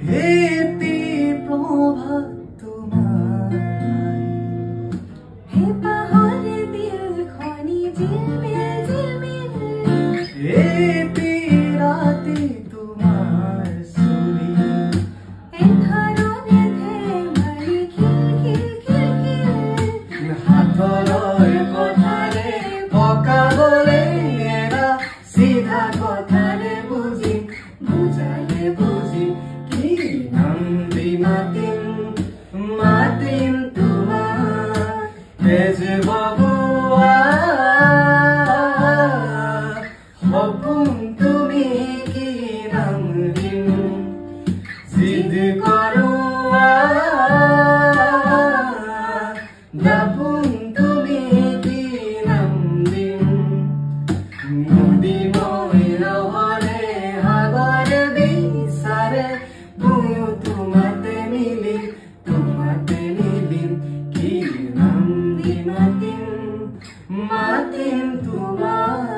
হেতি প্রভাত তোমার হে পাহাড়ে দিল খনি ঝিলমিল ঝিলমিল হেতি রাতে তোমার সুরি এই ধরনে ধেমালি খিল খিল খিল খিল হাতর কথারে পকা বলে এরা সিধা কথারে বুঝি বুঝালে বুঝি কি নন্দী মাতিন মাতিন তোমার তেজ বাবুয়া হপুন তুমি কি নন্দিন জিদ করুয়া দাপুন তুমি কি নন্দিন নদী ময়ূরে হাগর বিসারে তুমিও তোমাতে মিলি কি নন্দী মাতিন মাতিন তোমার